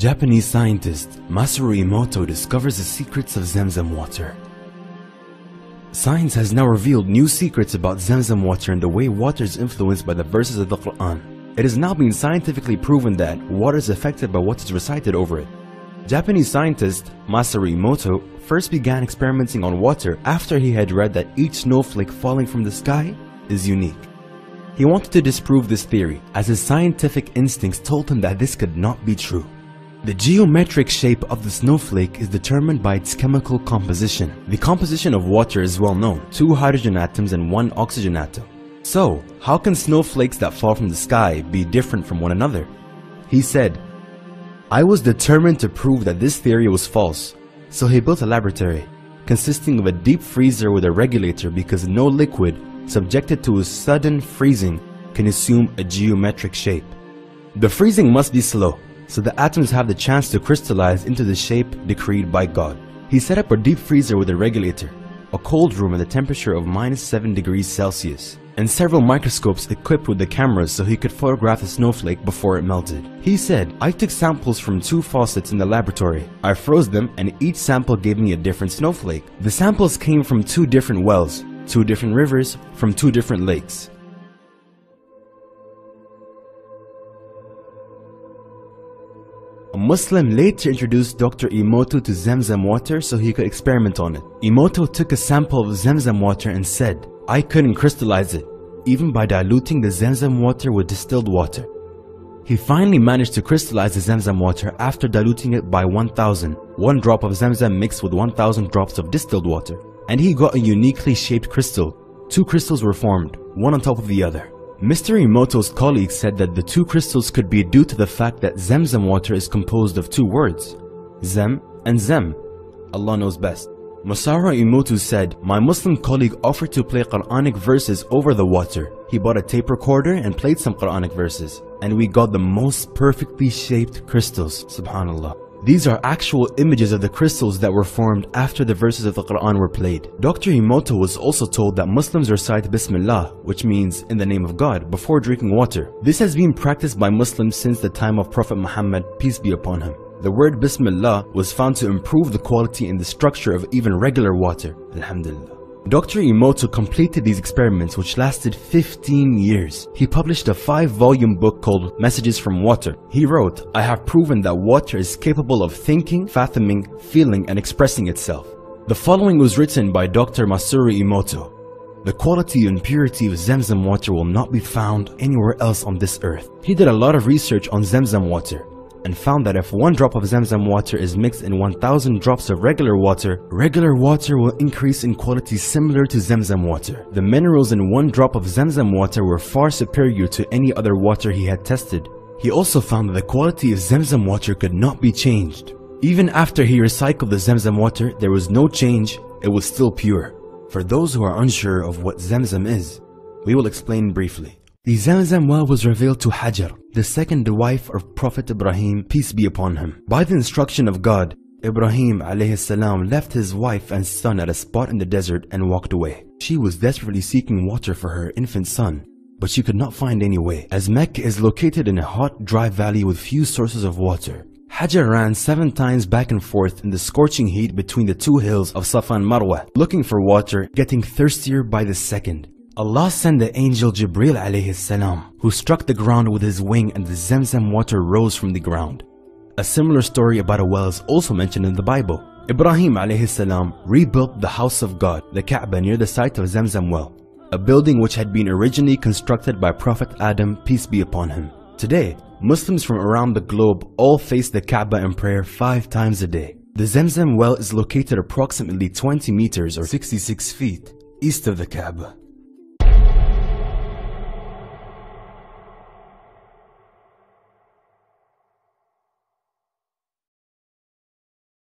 Japanese scientist Masaru Emoto discovers the secrets of zam-zam water. Science has now revealed new secrets about zam-zam water and the way water is influenced by the verses of the Qur'an. It has now been scientifically proven that water is affected by what is recited over it. Japanese scientist Masaru Emoto first began experimenting on water after he had read that each snowflake falling from the sky is unique. He wanted to disprove this theory, as his scientific instincts told him that this could not be true. The geometric shape of the snowflake is determined by its chemical composition. The composition of water is well known: 2 hydrogen atoms and 1 oxygen atom. So, how can snowflakes that fall from the sky be different from one another? He said, "I was determined to prove that this theory was false." So he built a laboratory consisting of a deep freezer with a regulator, because no liquid subjected to a sudden freezing can assume a geometric shape. The freezing must be slow, so the atoms have the chance to crystallize into the shape decreed by God. He set up a deep freezer with a regulator, a cold room at a temperature of -7 degrees Celsius, and several microscopes equipped with the cameras so he could photograph the snowflake before it melted. He said, "I took samples from 2 faucets in the laboratory. I froze them and each sample gave me a different snowflake. The samples came from 2 different wells, 2 different rivers, from 2 different lakes." A Muslim later introduced Dr. Emoto to zam-zam water so he could experiment on it. Emoto took a sample of zam-zam water and said, "I couldn't crystallize it, even by diluting the zam-zam water with distilled water." He finally managed to crystallize the zam-zam water after diluting it by 1,000, 1 drop of zam-zam mixed with 1,000 drops of distilled water. And he got a uniquely shaped crystal. 2 crystals were formed, one on top of the other. Mr. Emoto's colleagues said that the 2 crystals could be due to the fact that zam-zam water is composed of 2 words, zam and zam. Allah knows best. Masaru Emoto said, "My Muslim colleague offered to play Qur'anic verses over the water. He bought a tape recorder and played some Qur'anic verses, and we got the most perfectly shaped crystals, subhanallah." These are actual images of the crystals that were formed after the verses of the Qur'an were played. Dr. Emoto was also told that Muslims recite Bismillah, which means in the name of God, before drinking water. This has been practiced by Muslims since the time of Prophet Muhammad, peace be upon him. The word Bismillah was found to improve the quality and the structure of even regular water. Alhamdulillah. Dr. Emoto completed these experiments, which lasted 15 years. He published a 5-volume book called Messages from Water. He wrote, "I have proven that water is capable of thinking, fathoming, feeling, and expressing itself." The following was written by Dr. Masaru Emoto. "The quality and purity of zam-zam water will not be found anywhere else on this earth." He did a lot of research on zam-zam water and found that if 1 drop of zam-zam water is mixed in 1,000 drops of regular water will increase in quality similar to zam-zam water. The minerals in 1 drop of zam-zam water were far superior to any other water he had tested. He also found that the quality of zam-zam water could not be changed. Even after he recycled the zam-zam water, there was no change, it was still pure. For those who are unsure of what zam-zam is, we will explain briefly. The Zam-Zam well was revealed to Hajar, the second wife of Prophet Ibrahim, peace be upon him. By the instruction of God, Ibrahim alayhi salam left his wife and son at a spot in the desert and walked away. She was desperately seeking water for her infant son, but she could not find any way, as Mecca is located in a hot, dry valley with few sources of water. Hajar ran 7 times back and forth in the scorching heat between the 2 hills of Safa and Marwa, looking for water, getting thirstier by the second. Allah sent the angel Jibril alayhi salam, who struck the ground with his wing, and the Zam-Zam water rose from the ground. A similar story about a well is also mentioned in the Bible. Ibrahim alayhi salam rebuilt the house of God, the Kaaba, near the site of Zam-Zam well, a building which had been originally constructed by Prophet Adam, peace be upon him. Today, Muslims from around the globe all face the Kaaba in prayer 5 times a day. The Zam-Zam well is located approximately 20 meters or 66 feet east of the Kaaba.